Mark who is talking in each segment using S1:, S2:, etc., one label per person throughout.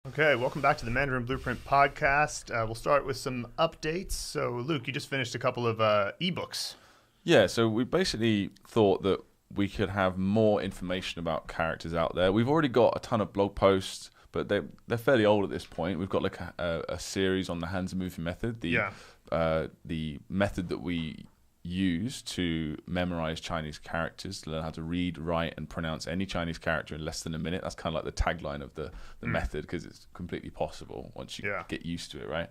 S1: Okay, welcome back to the Mandarin Blueprint Podcast. We'll start with some updates. So, Luke, you just finished a couple of ebooks.
S2: Yeah, so we basically thought that we could have more information about characters out there. We've already got a ton of blog posts, but they're fairly old at this point. We've got like a series on the hands and movement method, the method that we use to memorize Chinese characters, to learn how to read, write, and pronounce any Chinese character in less than a minute. That's kind of like the tagline of the method, because it's completely possible once you get used to it, right?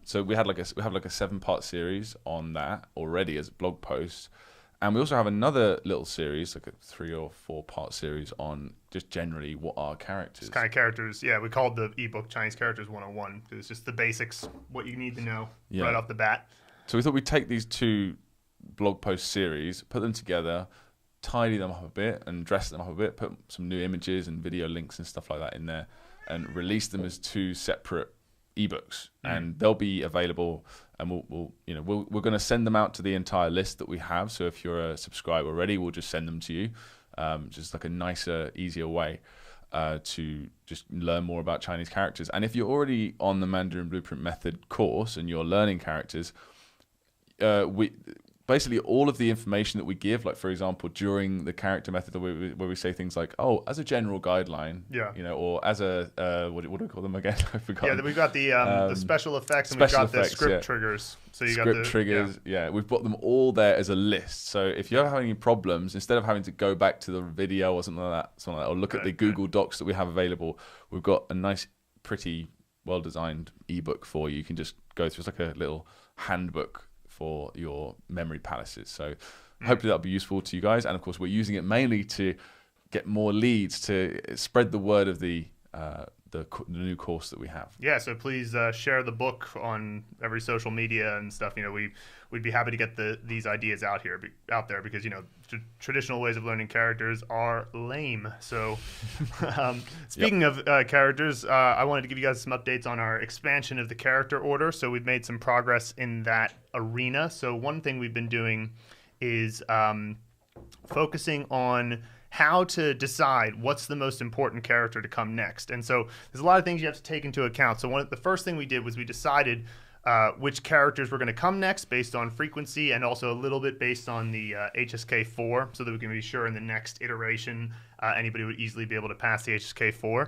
S2: So we have like a 7-part series on that already as a blog post, and we also have another little series, like a 3 or 4-part series on just generally what are characters.
S1: It's kind of characters. Yeah, we called the ebook Chinese Characters 101 because it's just the basics, what you need to know right off the bat.
S2: So we thought we'd take these 2 blog post series, put them together, tidy them up a bit and dress them up a bit, put some new images and video links and stuff like that in there, and release them as 2 separate ebooks. And they'll be available, and we're going to send them out to the entire list that we have. So if you're a subscriber already, we'll just send them to you, just like a nicer, easier way to just learn more about Chinese characters. And if you're already on the Mandarin Blueprint Method course and you're learning characters, basically all of the information that we give, like for example during the character method where we say things like, oh, as a general guideline, or as a what do we call them again? I forgot.
S1: Yeah, we've got the special effects, and we've got the script triggers. So you got the
S2: triggers. Yeah, we've got them all there as a list. So if you're having any problems, instead of having to go back to the video or something like that, or look at the Google Docs that we have available, we've got a nice, pretty, well-designed ebook for you. You can just go through. It's like a little handbook for your memory palaces. So hopefully that'll be useful to you guys. And of course, we're using it mainly to get more leads, to spread the word of the new course that we have.
S1: Yeah, so please share the book on every social media and stuff. We'd be happy to get these ideas out there because traditional ways of learning characters are lame. So speaking of characters, I wanted to give you guys some updates on our expansion of the character order. So we've made some progress in that arena. So one thing we've been doing is focusing on how to decide what's the most important character to come next. And so there's a lot of things you have to take into account. So the first thing we did was we decided which characters were going to come next based on frequency, and also a little bit based on the HSK4, so that we can be sure in the next iteration anybody would easily be able to pass the HSK4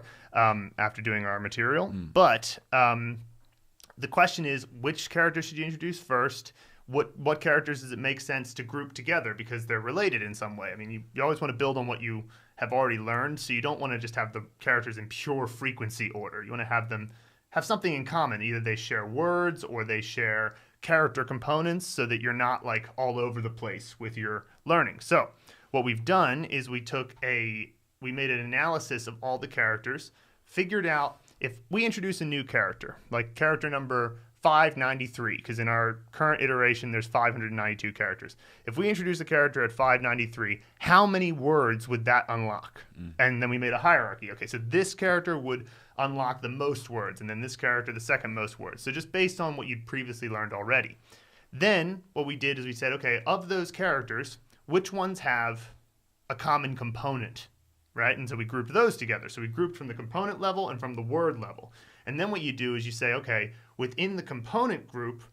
S1: after doing our material. But the question is, which character should you introduce first? What characters does it make sense to group together because they're related in some way? I mean, you always want to build on what you have already learned, so you don't want to just have the characters in pure frequency order. You want to have them have something in common. Either they share words or they share character components, so that you're not like all over the place with your learning. So what we've done is we made an analysis of all the characters, figured out if we introduce a new character, like character number 593, because in our current iteration there's 592 characters. If we introduce a character at 593, how many words would that unlock? And then we made a hierarchy. Okay, so this character would unlock the most words, and then this character the second most words. So just based on what you'd previously learned already. Then what we did is we said, okay, of those characters, which ones have a common component, right? And so we grouped those together. So we grouped from the component level and from the word level. And then what you do is you say, okay, within the component group,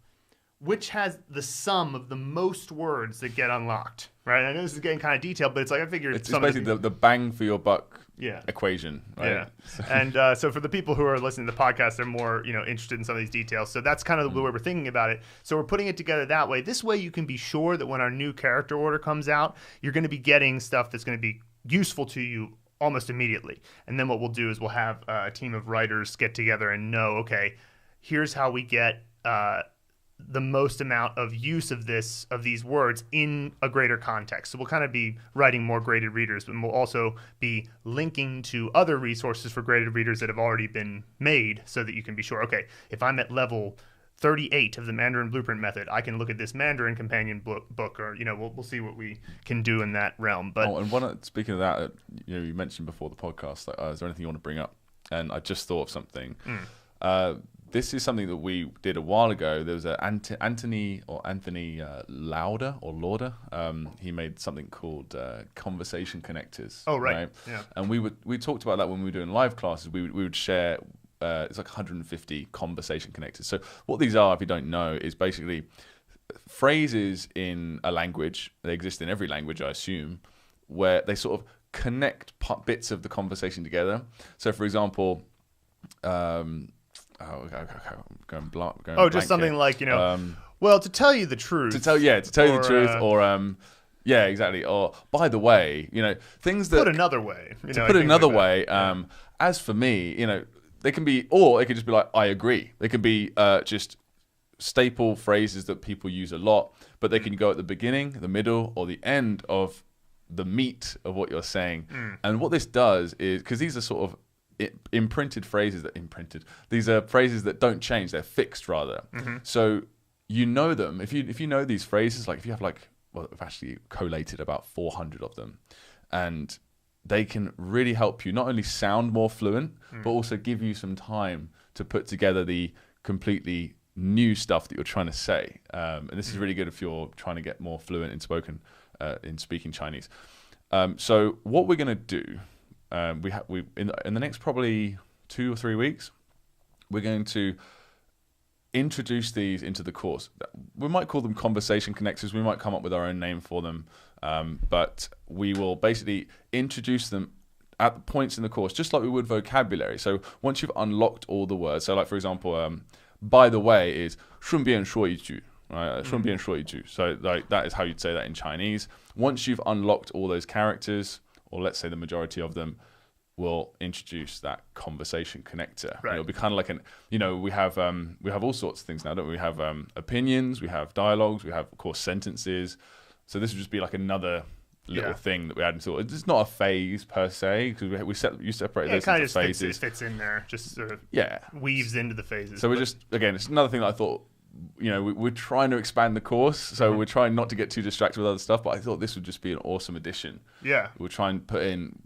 S1: which has the sum of the most words that get unlocked, right? I know this is getting kind of detailed, but it's like I figured
S2: it's basically the bang for your buck equation, right?
S1: Yeah. And so for the people who are listening to the podcast, they're more interested in some of these details. So that's kind of the way we're thinking about it. So we're putting it together that way. This way you can be sure that when our new character order comes out, you're going to be getting stuff that's going to be useful to you almost immediately. And then what we'll do is we'll have a team of writers get together and know, okay, here's how we get the most amount of use of these words in a greater context. So we'll kind of be writing more graded readers, but we'll also be linking to other resources for graded readers that have already been made, so that you can be sure, okay, if I'm at level 38 of the Mandarin Blueprint Method, I can look at this Mandarin companion book, or we'll see what we can do in that realm. But
S2: speaking of that, you mentioned before the podcast, like, is there anything you want to bring up? And I just thought of something. this is something that we did a while ago. There was Anthony Lauder. He made something called conversation connectors.
S1: Oh, right. Yeah.
S2: And we talked about that when we were doing live classes. We would share. It's like 150 conversation connectors. So what these are, if you don't know, is basically phrases in a language. They exist in every language, I assume, where they sort of connect bits of the conversation together. So, for example, going
S1: just something here. Like, well, to tell you the truth.
S2: To tell you the truth, or yeah, exactly. Or by the way, things that
S1: put another way.
S2: As for me, they can be, or it could just be like, I agree. They can be just staple phrases that people use a lot, but they can go at the beginning, the middle, or the end of the meat of what you're saying. And what this does is, because these are sort of imprinted phrases these are phrases that don't change, they're fixed rather. So you know them. If you know these phrases, like if you have we've actually collated about 400 of them, and they can really help you not only sound more fluent, but also give you some time to put together the completely new stuff that you're trying to say. And this is really good if you're trying to get more fluent in speaking Chinese. So what we're going to do, in the next probably 2 or 3 weeks, we're going to introduce these into the course. We might call them conversation connectors. We might come up with our own name for them. But we will basically introduce them at the points in the course, just like we would vocabulary. So once you've unlocked all the words, so like for example, by the way is 顺便说一句, right? 顺便说一句. So like that is how you'd say that in Chinese. Once you've unlocked all those characters, or let's say the majority of them, we'll introduce that conversation connector.
S1: Right.
S2: It'll be kind of like we have all sorts of things now, don't we? We have opinions, we have dialogues, we have of course sentences. So this would just be like another little thing that we hadn't thought. It's not a phase per se, because you separate those into phases.
S1: It fits in there, just sort of weaves into the phases.
S2: So it's another thing that I thought, we're trying to expand the course, so we're trying not to get too distracted with other stuff, but I thought this would just be an awesome addition.
S1: Yeah.
S2: We'll try and put in,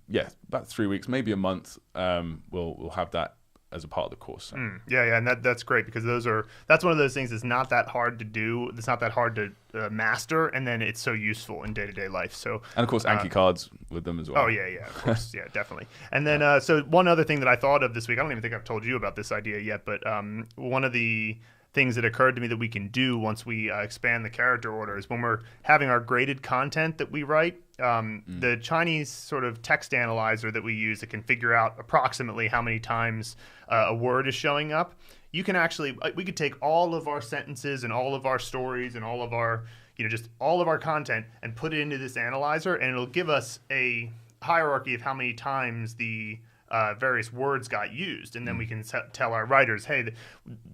S2: about 3 weeks, maybe a month. We'll have that as a part of the course. So.
S1: And that's great, because that's one of those things that's not that hard to do. It's not that hard to master, and then it's so useful in day-to-day life. So,
S2: and of course, Anki cards with them as well.
S1: Oh yeah, of course, yeah, definitely. And then so one other thing that I thought of this week, I don't even think I've told you about this idea yet, but one of the things that occurred to me that we can do once we expand the character order is when we're having our graded content that we write, the Chinese sort of text analyzer that we use that can figure out approximately how many times a word is showing up. You can actually, we could take all of our sentences and all of our stories and all of our, just all of our content and put it into this analyzer, and it'll give us a hierarchy of how many times the various words got used, and then we can tell our writers, hey,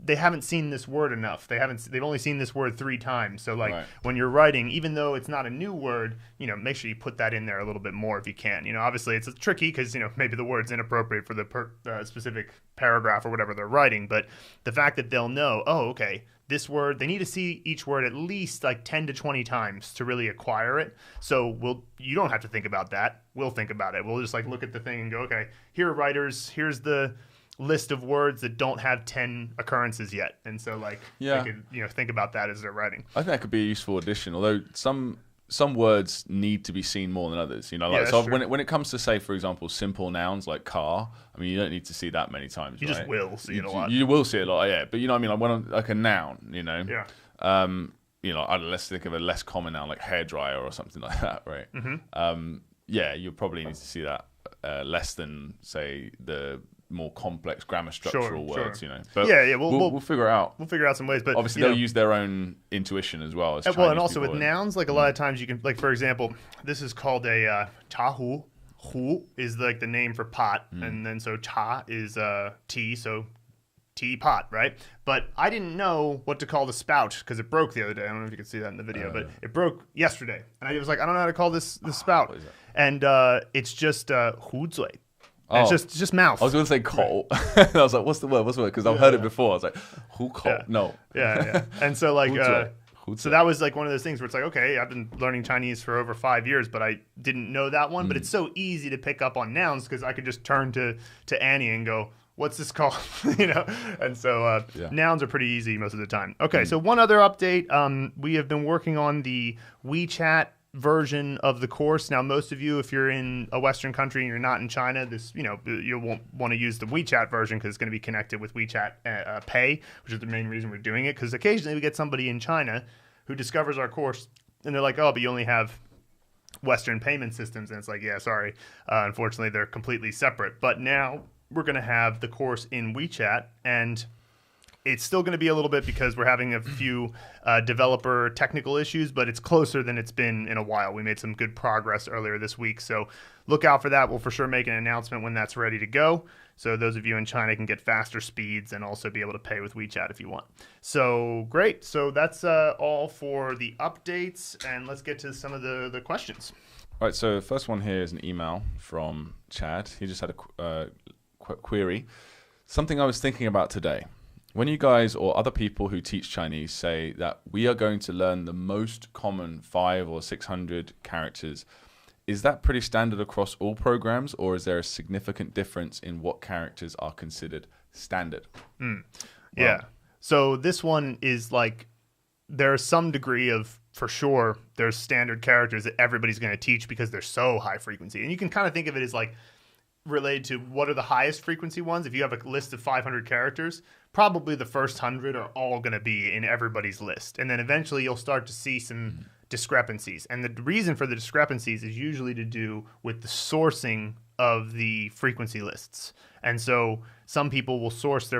S1: they haven't seen this word enough. They've only seen this word 3 times. So when you're writing, even though it's not a new word, make sure you put that in there a little bit more if you can. Obviously it's tricky because maybe the word's inappropriate for the specific paragraph or whatever they're writing, but the fact that they'll know, oh, okay, this word, they need to see each word at least like 10 to 20 times to really acquire it. So you don't have to think about that. We'll think about it. We'll just look at the thing and go, okay, here are writers, here's the list of words that don't have 10 occurrences yet. And so they could, think about that as they're writing.
S2: I think that could be a useful addition, although some words need to be seen more than others. So when it comes to, say, for example, simple nouns like car, I mean, you don't need to see that many times.
S1: You just will see it a lot.
S2: You will see it a lot, yeah. But you know what I mean? Like when like a noun,
S1: Yeah.
S2: Let's think of a less common noun like hairdryer or something like that, right?
S1: Mm-hmm.
S2: You probably need to see that less than, say, the more complex grammar structural words, But we'll figure it out.
S1: We'll figure out some ways, but
S2: obviously they'll use their own intuition as well. As
S1: and also with nouns, a lot of times you can, for example, this is called a cha hu. Hu is the name for pot, and then so cha is tea, so teapot, right? But I didn't know what to call the spout because it broke the other day. I don't know if you can see that in the video, but it broke yesterday, and I was like, I don't know how to call this spout, and it's just hu zui. Oh. It's just mouth.
S2: I was going to say coal. Right. I was like, what's the word? Because I've heard it before. I was like, who coal?
S1: Yeah.
S2: No.
S1: Yeah. And so so that was one of those things where it's okay, I've been learning Chinese for over 5 years, but I didn't know that one. But it's so easy to pick up on nouns because I could just turn to Annie and go, what's this called? And so nouns are pretty easy most of the time. Okay, so one other update. We have been working on the WeChat version of the course. Now, most of you, if you're in a Western country and you're not in China, you won't want to use the WeChat version because it's going to be connected with WeChat Pay, which is the main reason we're doing it. Because occasionally we get somebody in China who discovers our course and they're like, oh, but you only have Western payment systems. And it's like, yeah, sorry. Unfortunately, they're completely separate. But now we're going to have the course in WeChat, and it's still going to be a little bit because we're having a few developer technical issues, but it's closer than it's been in a while. We made some good progress earlier this week, so look out for that. We'll for sure make an announcement when that's ready to go, so those of you in China can get faster speeds and also be able to pay with WeChat if you want. So great. So that's all for the updates, and let's get to some of the questions.
S2: All right, so the first one here is an email from Chad. He just had a query. Something I was thinking about today. When you guys or other people who teach Chinese say that we are going to learn the most common 500 or 600 characters, is that pretty standard across all programs, or is there a significant difference in what characters are considered standard?
S1: Yeah. So this one is like, there's some degree of, for sure, there's standard characters that everybody's going to teach because they're so high frequency. And you can kind of think of it as like related to what are the highest frequency ones. If you have a list of 500 characters, probably the first 100 are all going to be in everybody's list. And then eventually you'll start to see some discrepancies. And the reason for the discrepancies is usually to do with the sourcing of the frequency lists. And so some people will source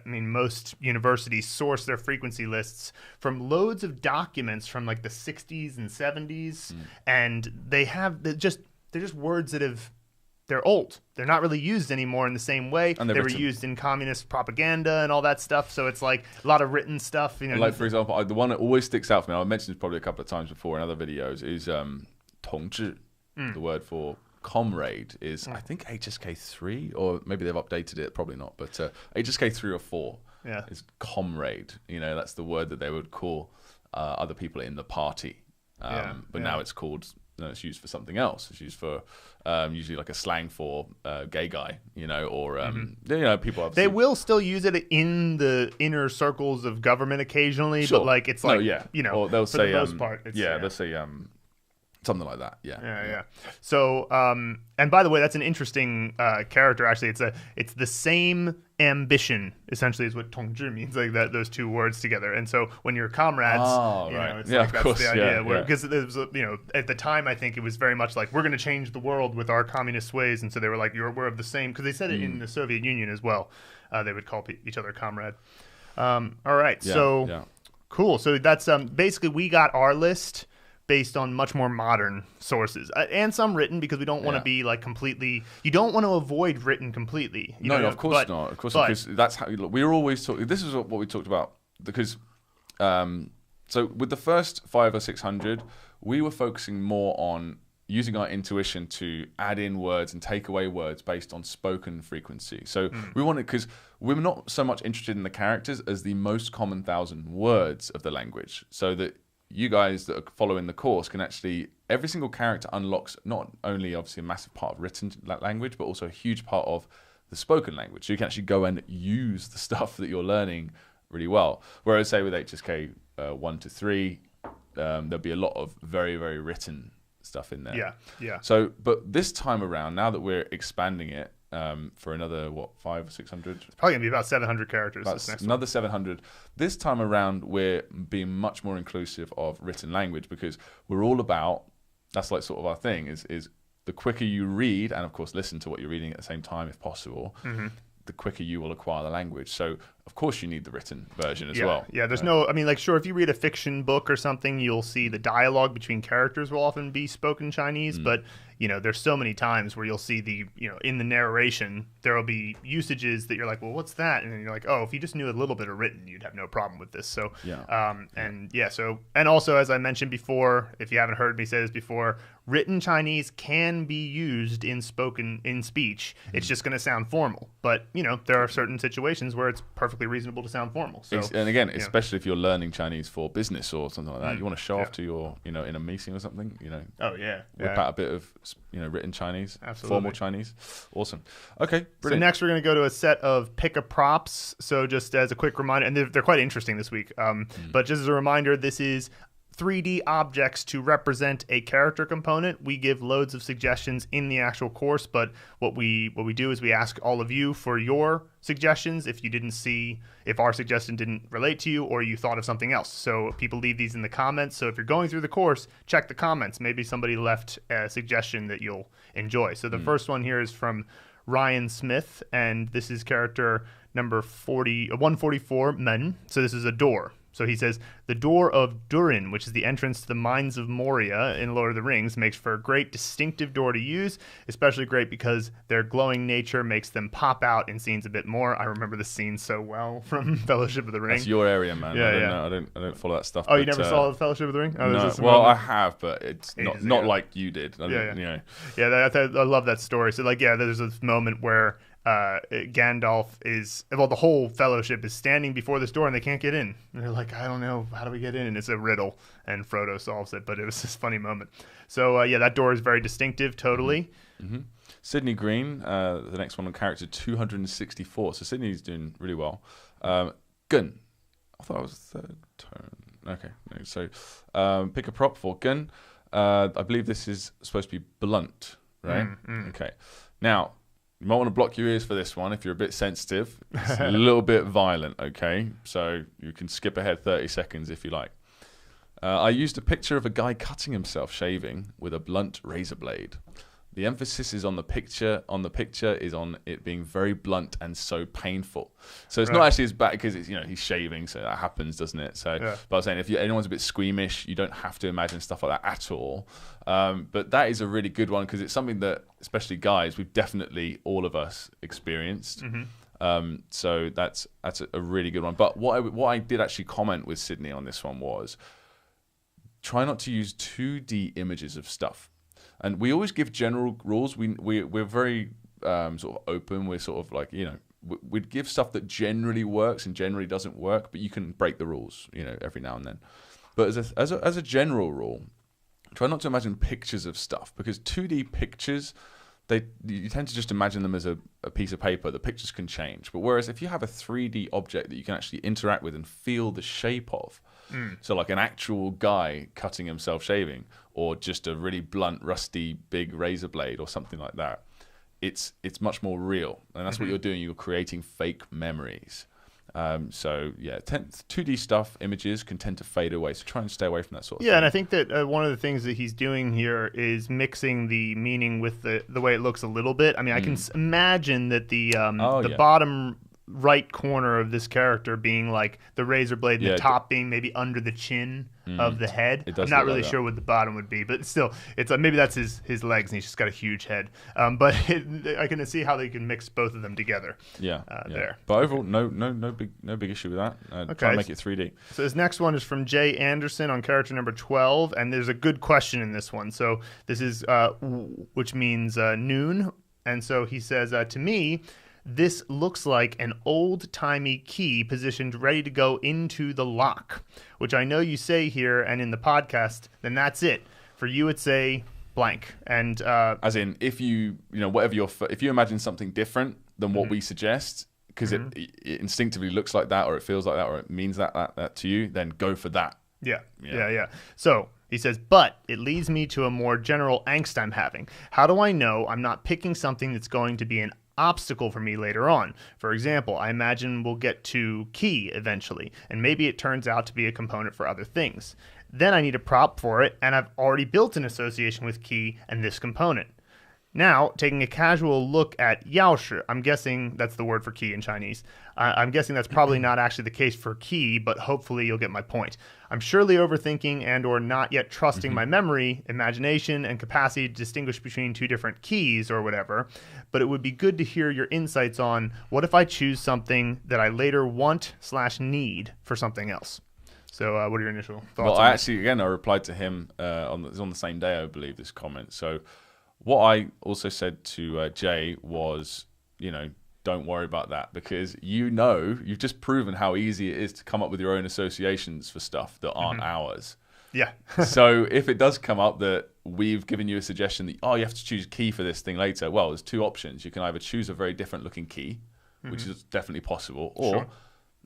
S1: most universities source their frequency lists from loads of documents from like the 60s and 70s. And they're just words that they're old. They're not really used anymore in the same way. And they were used in communist propaganda and all that stuff. So it's like a lot of written stuff.
S2: Like, for example, the one that always sticks out for me, I mentioned this probably a couple of times before in other videos, is 同志. The word for comrade is, I think, HSK3, or maybe they've updated it, probably not, but HSK3 or 4 is comrade. That's the word that they would call other people in the party. Now it's called... No, it's used for something else. It's used for usually like a slang for gay guy, or people. Obviously...
S1: They will still use it in the inner circles of government occasionally, but like it's like
S2: or they'll say
S1: the most part.
S2: They'll say something like that. Yeah.
S1: So, and by the way, that's an interesting character. Actually, it's the same ambition. Essentially, is what 同志 means. Like that, those two words together. And so, when you're comrades, it's like that's the idea. Because at the time, I think it was very much like we're going to change the world with our communist ways. And so they were like, we're of the same. Because they said it in the Soviet Union as well. They would call each other comrade. All right. Cool. So that's basically we got our list based on much more modern sources, and some written, because we don't want to be like completely. You don't want to avoid written completely.
S2: No, of course not. Of course, because that's how we're always talking. This is what we talked about, because so with the first 500 or 600, we were focusing more on using our intuition to add in words and take away words based on spoken frequency. So we wanted, because we're not so much interested in the characters as the most common 1,000 words of the language, so that you guys that are following the course can actually, every single character unlocks not only obviously a massive part of written language, but also a huge part of the spoken language. So you can actually go and use the stuff that you're learning really well. Whereas say with HSK 1 to 3, there'll be a lot of very, very written stuff in there.
S1: Yeah.
S2: So, but this time around, now that we're expanding it, for another 500 or 600,
S1: it's probably gonna be about 700 characters.
S2: Another 700. This time around, we're being much more inclusive of written language, because we're all about, that's like sort of our thing, is the quicker you read, and of course listen to what you're reading at the same time if possible, the quicker you will acquire the language. So of course you need the written version as well.
S1: Yeah, there's no, sure, if you read a fiction book or something, you'll see the dialogue between characters will often be spoken Chinese, but there's so many times where you'll see in the narration, there'll be usages that you're like, well, what's that? And then you're like, oh, if you just knew a little bit of written, you'd have no problem with this. So, and also, as I mentioned before, if you haven't heard me say this before, written Chinese can be used in speech. It's just going to sound formal. But, there are certain situations where it's perfectly perfectly reasonable to sound formal. So,
S2: and again, especially if you're learning Chinese for business or something like that, you want to show off to your, in a meeting or something,
S1: Oh yeah.
S2: Whip out a bit of, written Chinese,
S1: Absolutely.
S2: formal Chinese. Awesome. Okay, brilliant.
S1: So next we're going to go to a set of pick-a-props. So just as a quick reminder, and they're quite interesting this week, but just as a reminder, this is 3D objects to represent a character component. We give loads of suggestions in the actual course, but what we do is we ask all of you for your suggestions if our suggestion didn't relate to you or you thought of something else. So people leave these in the comments. So if you're going through the course, check the comments. Maybe somebody left a suggestion that you'll enjoy. So the first one here is from Ryan Smith, and this is character number 144, Men. So this is a door. So he says, the door of Durin, which is the entrance to the Mines of Moria in Lord of the Rings, makes for a great distinctive door to use, especially great because their glowing nature makes them pop out in scenes a bit more. I remember the scene so well from Fellowship of the Ring.
S2: That's your area, man.
S1: Yeah,
S2: I don't follow that stuff.
S1: Oh, you never saw Fellowship of the Ring? Oh,
S2: no. Well, I have, but it's not like you did.
S1: I love that story. So, there's this moment where Gandalf the whole fellowship is standing before this door and they can't get in. And they're like, I don't know, how do we get in? And it's a riddle, and Frodo solves it, but it was this funny moment. So, that door is very distinctive, totally.
S2: Mm-hmm. Sydney Green, the next one on character 264. So Sydney's doing really well. Gun. I thought it was third turn. Okay. No, so pick a prop for Gun. I believe this is supposed to be blunt, right? Okay. Now, you might want to block your ears for this one if you're a bit sensitive. It's a little bit violent, okay? So you can skip ahead 30 seconds if you like. I used a picture of a guy cutting himself shaving with a blunt razor blade. The emphasis is on the picture. Is on it being very blunt and so painful. So it's not actually as bad because it's he's shaving, so that happens, doesn't it? So, but I was saying if anyone's a bit squeamish, you don't have to imagine stuff like that at all. But that is a really good one because it's something that, especially guys, we've definitely all of us experienced. So that's a really good one. But what I did actually comment with Sydney on this one was try not to use 2D images of stuff. And we always give general rules. We're very sort of open. We're sort of like, we'd give stuff that generally works and generally doesn't work, but you can break the rules, every now and then. But as a general rule, try not to imagine pictures of stuff because 2D pictures, you tend to just imagine them as a piece of paper. The pictures can change. But whereas if you have a 3D object that you can actually interact with and feel the shape of, so like an actual guy cutting himself shaving or just a really blunt, rusty, big razor blade or something like that, it's much more real. And that's what you're doing. You're creating fake memories. 2D stuff, images can tend to fade away. So try and stay away from that sort of thing.
S1: And I think that one of the things that he's doing here is mixing the meaning with the way it looks a little bit. I mean, I can imagine that the bottom right corner of this character being like the razor blade, and the top being maybe under the chin of the head. I'm not really sure what the bottom would be, but still, it's maybe that's his legs, and he's just got a huge head. But I can see how they can mix both of them together. There.
S2: But overall, no big issue with that. Try and make it 3D.
S1: So this next one is from Jay Anderson on character number 12, and there's a good question in this one. So this is which means noon, and so he says to me, this looks like an old-timey key positioned ready to go into the lock, which I know you say here and in the podcast, then that's it. For you, it's a blank. And
S2: as in, if you imagine something different than what we suggest, because it instinctively looks like that, or it feels like that, or it means that to you, then go for that.
S1: Yeah. So he says, but it leads me to a more general angst I'm having. How do I know I'm not picking something that's going to be an obstacle for me later on? For example, I imagine we'll get to key eventually, and maybe it turns out to be a component for other things. Then I need a prop for it, and I've already built an association with key and this component. Now, taking a casual look at yaoshi, I'm guessing that's the word for key in Chinese. I'm guessing that's probably not actually the case for key, but hopefully you'll get my point. I'm surely overthinking and or not yet trusting my memory, imagination, and capacity to distinguish between two different keys or whatever, but it would be good to hear your insights on what if I choose something that I later want/need for something else. So what are your initial thoughts?
S2: Well, I replied to him on the same day, I believe, this comment. So what I also said to Jay was, don't worry about that, because you've just proven how easy it is to come up with your own associations for stuff that aren't ours.
S1: Yeah.
S2: So if it does come up that we've given you a suggestion that, you have to choose a key for this thing later, well, there's two options. You can either choose a very different looking key, which is definitely possible, or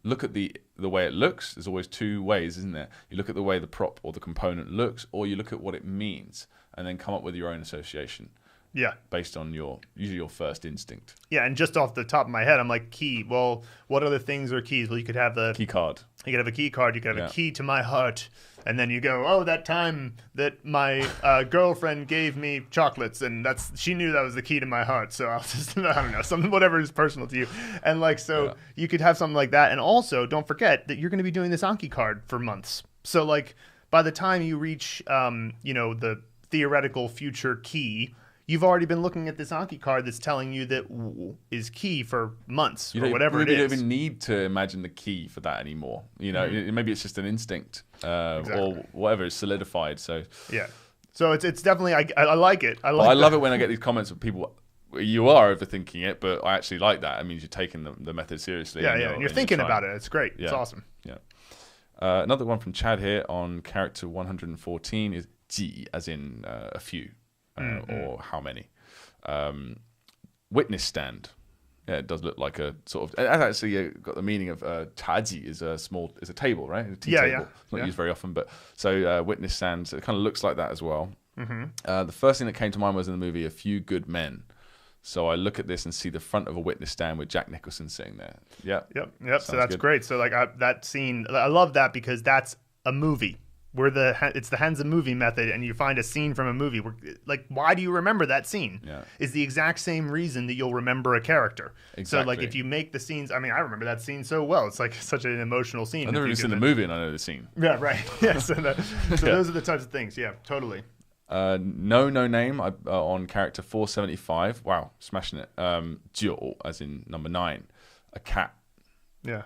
S2: look at the way it looks. There's always two ways, isn't there? You look at the way the prop or the component looks, or you look at what it means, and then come up with your own association.
S1: Yeah.
S2: Based on usually your first instinct.
S1: Yeah, and just off the top of my head, I'm like, key. Well, what other things are keys? Well, you could have the
S2: key card.
S1: You could have a key card. You could have a key to my heart. And then you go, oh, that time that my girlfriend gave me chocolates, and she knew that was the key to my heart. So I'll just, I don't know, whatever is personal to you. And you could have something like that. And also, don't forget that you're going to be doing this Anki card for months. So by the time you reach, the theoretical future key, you've already been looking at this Anki card that's telling you that is key for months or whatever it is.
S2: You don't even need to imagine the key for that anymore. Maybe it's just an instinct or whatever is solidified. So
S1: yeah, so it's definitely I like it. I
S2: love it when I get these comments from people. You are overthinking it, but I actually like that. It means you're taking the method seriously.
S1: Yeah, and you're thinking about it. It's great. Yeah. It's awesome.
S2: Yeah. Another one from Chad here on character 114 is ji, as in a few. Or how many. Witness stand. Yeah, it does look like a sort of. It actually got the meaning of chaji is a table, right? A tea table. It's not used very often, but so witness stand. So it kind of looks like that as well. The first thing that came to mind was in the movie A Few Good Men. So I look at this and see the front of a witness stand with Jack Nicholson sitting there. Yeah.
S1: Yep. So that's great. So that scene, I love that because that's a movie. It's the Hands of movie method, and you find a scene from a movie. Why do you remember that scene?
S2: Yeah.
S1: Is the exact same reason that you'll remember a character.
S2: Exactly.
S1: So if you make the scenes, I remember that scene so well. It's such an emotional scene.
S2: I've never even seen the movie, and I know the scene.
S1: Yeah, right. Yeah. So those are the types of things. Yeah, totally.
S2: No name on character 475. Wow, smashing it. Jiu, as in number 9, a cat.
S1: Yeah.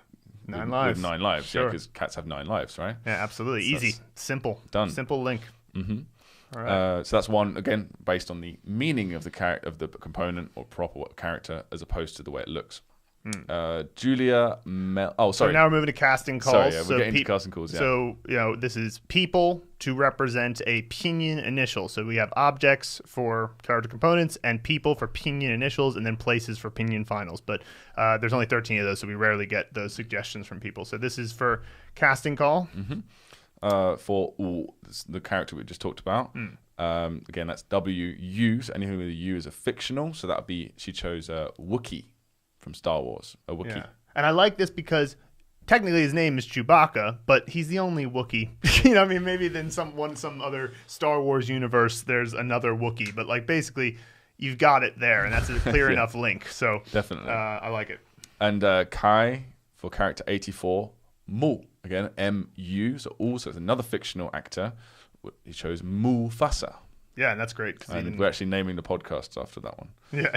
S1: 9 lives.
S2: With 9 lives,
S1: sure.
S2: because cats have 9 lives, right?
S1: Yeah, absolutely. So easy. Simple.
S2: Done.
S1: Simple link.
S2: Mm-hmm.
S1: All right.
S2: So that's one, again, based on the meaning of the component or proper character as opposed to the way it looks. Julia sorry.
S1: So now we're moving to casting calls.
S2: Sorry, we're getting into casting calls, yeah.
S1: So, this is people to represent a pinyin initial. So we have objects for character components and people for pinyin initials, and then places for pinyin finals. But there's only 13 of those, so we rarely get those suggestions from people. So this is for casting call.
S2: For the character we just talked about. Again, that's W-U. So anything with a U is a fictional. So that would be, she chose Wookiee from Star Wars, a Wookiee.
S1: Yeah. And I like this because technically his name is Chewbacca, but he's the only Wookiee. Maybe then some other Star Wars universe there's another Wookiee, but basically you've got it there, and that's a clear enough link. So
S2: definitely,
S1: I like it.
S2: And Kai for character 84, Mu again, M-U. So also it's another fictional actor. He chose Mufasa.
S1: Yeah, and that's great.
S2: And we're actually naming the podcast after that one.
S1: Yeah.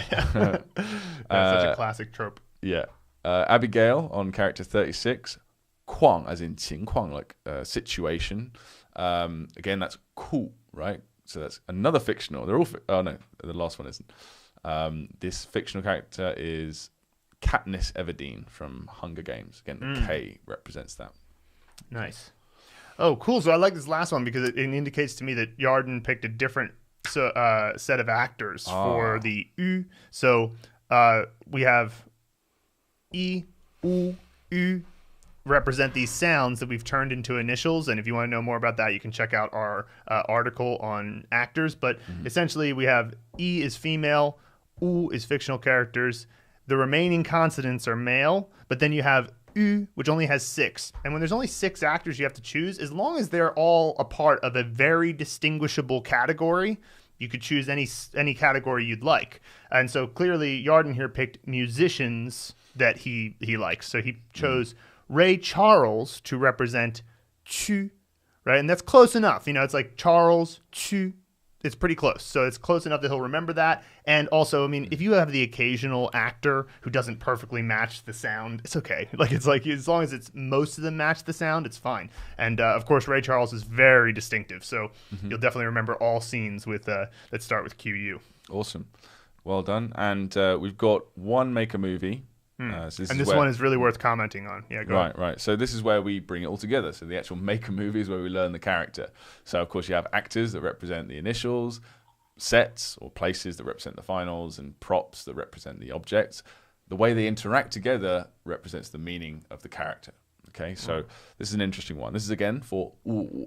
S1: That's such a classic trope.
S2: Yeah. Abigail on character 36. Kwang, as in 情况, situation. Again, that's cool, right? So that's another fictional. They're all... oh, no, the last one isn't. This fictional character is Katniss Everdeen from Hunger Games. Again, the K represents that.
S1: Nice. Oh, cool. So I like this last one because it indicates to me that Yarden picked a different set of actors for the U. So we have I, U, U represent these sounds that we've turned into initials. And if you want to know more about that, you can check out our article on actors. But essentially we have I is female, U is fictional characters. The remaining consonants are male, but then you have U, which only has 6. And when there's only 6 actors you have to choose, as long as they're all a part of a very distinguishable category, you could choose any category you'd like. And so clearly Yarden here picked musicians that he likes. So he chose Ray Charles to represent Chu, right? And that's close enough. It's like Charles, Chu. It's pretty close. So it's close enough that he'll remember that. And also, if you have the occasional actor who doesn't perfectly match the sound, it's okay. It's as long as most of them match the sound, it's fine. And of course, Ray Charles is very distinctive. So you'll definitely remember all scenes with that start with QU.
S2: Awesome. Well done. And we've got one make a movie.
S1: So this one is really worth commenting on. Yeah, go ahead.
S2: Right. So this is where we bring it all together. So the actual make a movie is where we learn the character. So of course you have actors that represent the initials, sets or places that represent the finals, and props that represent the objects. The way they interact together represents the meaning of the character. Okay, so this is an interesting one. This is again for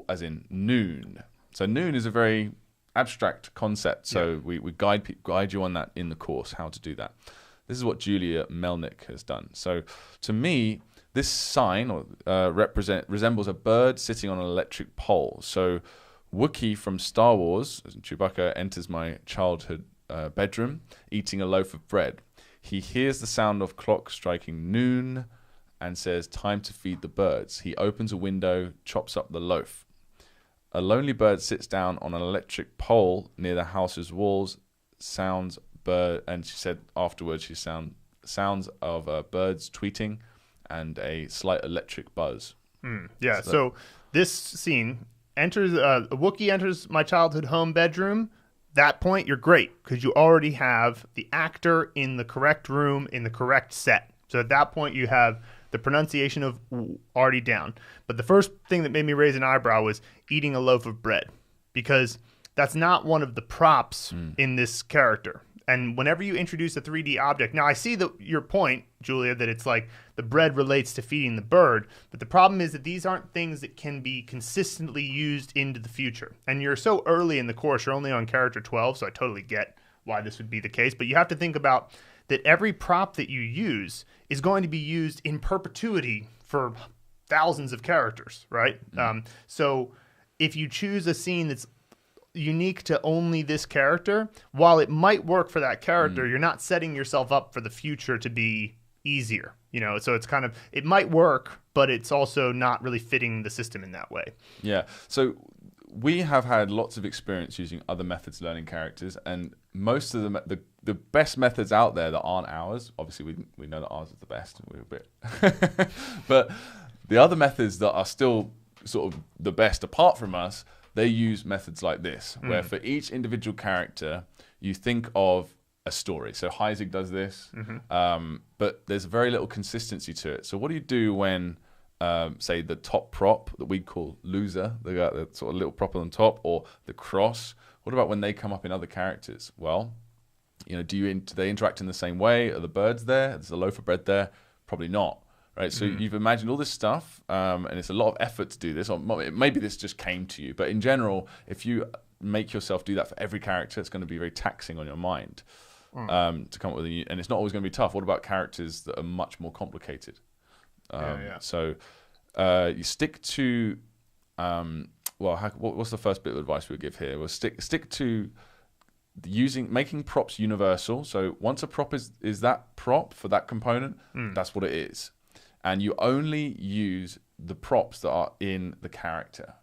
S2: as in noon. So noon is a very abstract concept. So we guide you on that in the course, how to do that. This is what Julia MELNIK has done. So to me, this sign resembles a bird sitting on an electric pole. So Wookiee from Star Wars, Chewbacca, enters my childhood bedroom eating a loaf of bread. He hears the sound of clock striking noon and says, "Time to feed the birds." He opens a window, chops up the loaf. A lonely bird sits down on an electric pole near the house's walls, and she said afterwards she sounds of birds tweeting and a slight electric buzz.
S1: So this scene enters a Wookiee enters my childhood home bedroom. That point, you're great because you already have the actor in the correct room in the correct set. So at that point, you have the pronunciation of already down. But the first thing that made me raise an eyebrow was eating a loaf of bread, because that's not one of the props in this character. And whenever you introduce a 3D object, now I see your point, Julia, that it's like the bread relates to feeding the bird, but the problem is that these aren't things that can be consistently used into the future. And you're so early in the course, you're only on character 12, so I totally get why this would be the case. But you have to think about that every prop that you use is going to be used in perpetuity for thousands of characters, right? So if you choose a scene that's unique to only this character, while it might work for that character, you're not setting yourself up for the future to be easier, so it's kind of, it might work, but it's also not really fitting the system in that way.
S2: So we have had lots of experience using other methods learning characters, and most of the best methods out there that aren't ours, obviously we know that ours is the best, and we're a bit but the other methods that are still sort of the best apart from us, they use methods like this, where for each individual character, you think of a story. So EDMEADES does this, but there's very little consistency to it. So what do you do when, say, the top prop that we call loser, they got the sort of little prop on top, or the cross? What about when they come up in other characters? Well, do they interact in the same way? Are the birds there? There's a loaf of bread there? Probably not. Right, so you've imagined all this stuff, and it's a lot of effort to do this. Or maybe this just came to you, but in general, if you make yourself do that for every character, it's going to be very taxing on your mind to come up with and it's not always going to be tough. What about characters that are much more complicated? So you stick to what's the first bit of advice we would give here? Well, stick to making props universal. So once a prop is that prop for that component, that's what it is. And you only use the props that are in the character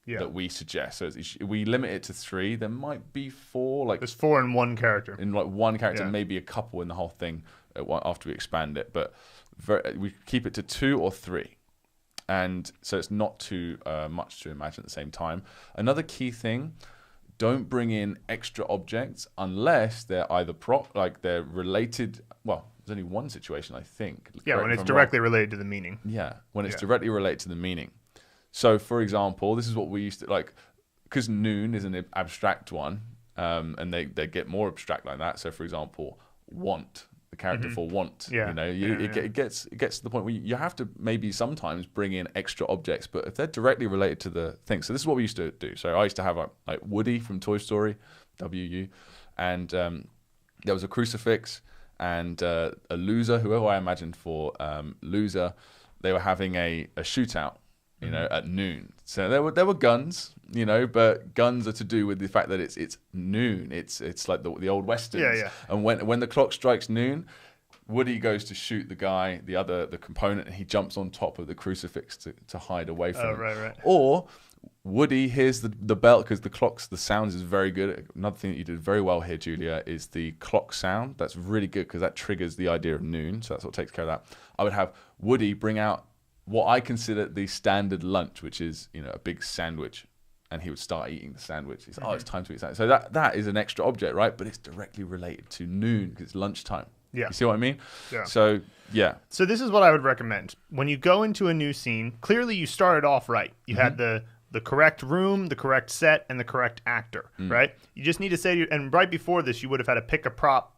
S2: that we suggest. So we limit it to 3. There might be 4.
S1: There's 4 in one character.
S2: In one character, maybe a couple in the whole thing after we expand it. But we keep it to 2 or 3. And so it's not too much to imagine at the same time. Another key thing, don't bring in extra objects unless they're either they're related. Well, there's only one situation, I think.
S1: When it's directly related to the meaning.
S2: When it's directly related to the meaning. So, for example, this is what we used to because noon is an abstract one, and they get more abstract like that. So, for example, want, the character for want. It gets to the point where you have to maybe sometimes bring in extra objects, but if they're directly related to the thing. So this is what we used to do. So I used to have like Woody from Toy Story, WU, and there was a crucifix and a loser, whoever I imagined for loser. They were having a shootout, at noon. So there were guns, but guns are to do with the fact that it's noon. It's like the old westerns. And when the clock strikes noon, Woody goes to shoot the guy, the component, and he jumps on top of the crucifix to hide away from him.
S1: Right.
S2: Or Woody hears the bell, because the sound is very good. Another thing that you did very well here, Julia, is the clock sound. That's really good because that triggers the idea of noon. So that's what takes care of that. I would have Woody bring out what I consider the standard lunch, which is a big sandwich. and he would start eating the sandwich. He's like, oh, it's time to eat sandwich. So that is an extra object, right? But it's directly related to noon because it's lunchtime.
S1: Yeah.
S2: You see what I mean?
S1: Yeah.
S2: So, yeah.
S1: So this is what I would recommend. When you go into a new scene, clearly you started off right. You had the correct room, the correct set, and the correct actor, right? You just need to say, and right before this, you would have had a pick a prop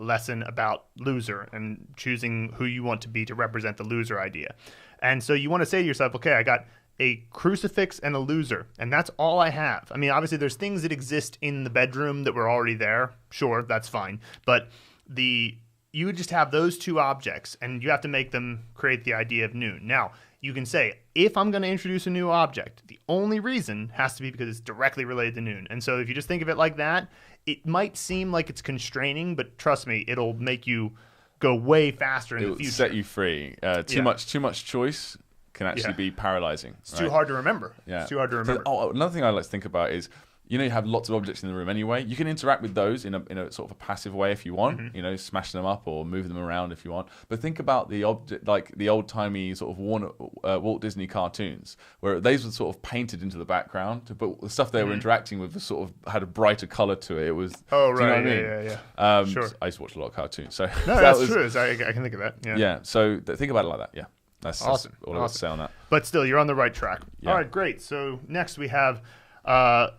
S1: lesson about loser and choosing who you want to be to represent the loser idea. And so you want to say to yourself, okay, I got a crucifix and a loser, and that's all I have. I mean, obviously there's things that exist in the bedroom that were already there. Sure, that's fine. But you would just have those two objects, and you have to make them create the idea of noon. Now, you can say, if I'm going to introduce a new object, the only reason has to be because it's directly related to noon. And so if you just think of it like that, it might seem like it's constraining, but trust me, it'll make you go way faster in the future.
S2: It'll set you free. Too much choice can actually be paralyzing.
S1: It's too hard to remember.
S2: Yeah.
S1: It's too hard to remember.
S2: So, another thing I like to think about is, you have lots of objects in the room anyway. You can interact with those in a sort of a passive way if you want, smashing them up or moving them around if you want. But think about the object, like the old-timey sort of Walt Disney cartoons, where these were sort of painted into the background, but the stuff they were interacting with was sort of had a brighter color to it. It was,
S1: oh, right,
S2: do you know what I mean?
S1: Yeah. Sure.
S2: I used to watch a lot of cartoons. So
S1: no, that's true. I can think of that.
S2: Yeah, so think about it like that, yeah. That's
S1: awesome.
S2: That's all I got to say on that.
S1: But still, you're on the right track.
S2: Yeah.
S1: All right, great. So next we have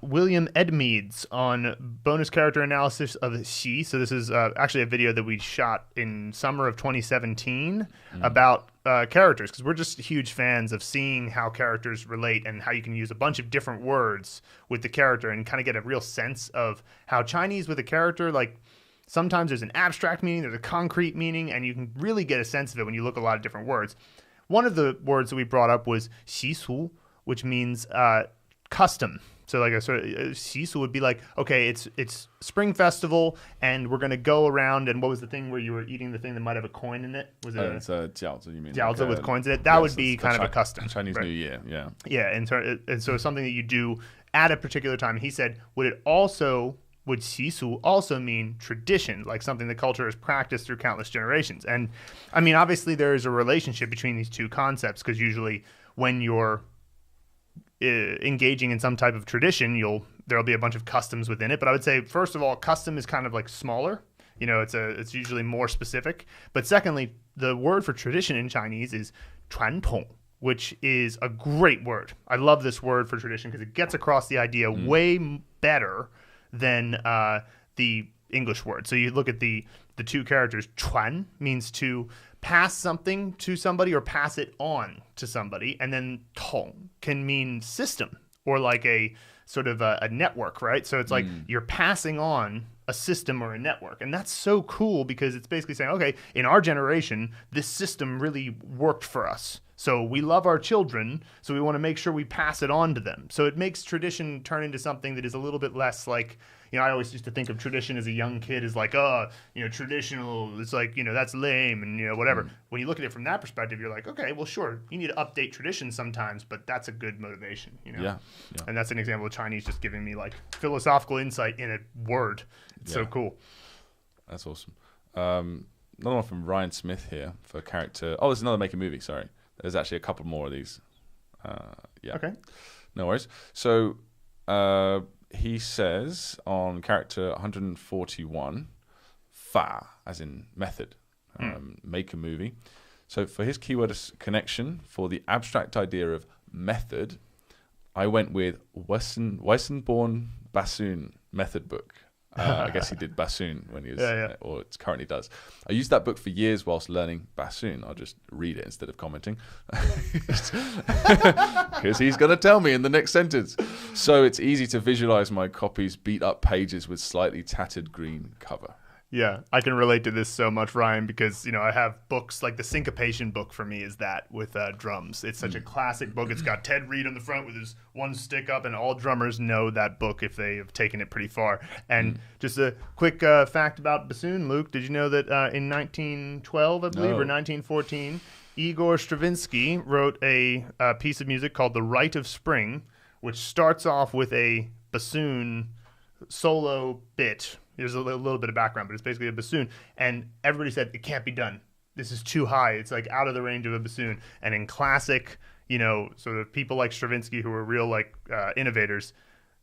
S1: William EDMEADES on bonus character analysis of Xi. So this is actually a video that we shot in summer of 2017 about characters, because we're just huge fans of seeing how characters relate and how you can use a bunch of different words with the character and kind of get a real sense of how Chinese with a character, like sometimes there's an abstract meaning, there's a concrete meaning, and you can really get a sense of it when you look at a lot of different words. One of the words that we brought up was 习俗, which means custom. So like a sort of 习俗 would be like, okay, it's Spring Festival, and we're gonna go around. And what was the thing where you were eating the thing that might have a coin in it? Was it?
S2: It's a jiaozi. You mean
S1: jiaozi with coins in it? That would be kind of a custom.
S2: Chinese New Year, yeah.
S1: Yeah, and so something that you do at a particular time. And he said, would 习俗also mean tradition, like something the culture has practiced through countless generations? And I mean, obviously there is a relationship between these two concepts, because usually when you're engaging in some type of tradition, there'll be a bunch of customs within it. But I would say, first of all, custom is kind of like smaller. It's usually more specific. But secondly, the word for tradition in Chinese is 传统, which is a great word. I love this word for tradition because it gets across the idea way better than the English word. So you look at the two characters. 传 means to pass something to somebody or pass it on to somebody, and then 统 can mean system or like a sort of a network, right? So it's like you're passing on a system or a network, and that's so cool because it's basically saying, okay, in our generation, this system really worked for us. So we love our children, so we want to make sure we pass it on to them. So it makes tradition turn into something that is a little bit less like, I always used to think of tradition as a young kid as like, traditional, it's like, that's lame and, whatever. When you look at it from that perspective, you're like, okay, well, sure, you need to update tradition sometimes, but that's a good motivation, Yeah. And that's an example of Chinese just giving me like philosophical insight in a word. It's so cool.
S2: That's awesome. Another one from Ryan Smith here for character. Oh, there's another Make a Movie, sorry. There's actually a couple more of these.
S1: Okay.
S2: No worries. So he says on character 141, fa, as in method, make a movie. So for his keyword connection for the abstract idea of method, I went with Weissenborn Bassoon method book. I guess he did bassoon when he was, or it currently does. I used that book for years whilst learning bassoon. I'll just read it instead of commenting, because he's going to tell me in the next sentence. So it's easy to visualize my copy's beat up pages with slightly tattered green cover.
S1: Yeah, I can relate to this so much, Ryan, because, I have books, like the syncopation book for me is that with drums. It's such a classic book. It's got Ted Reed on the front with his one stick up, and all drummers know that book if they have taken it pretty far. And just a quick fact about bassoon, Luke, did you know that in 1912, I believe, or 1914, Igor Stravinsky wrote a piece of music called The Rite of Spring, which starts off with a bassoon solo bit. There's a little bit of background, but it's basically a bassoon. And everybody said, it can't be done. This is too high. It's like out of the range of a bassoon. And in classic, sort of people like Stravinsky who are real like innovators,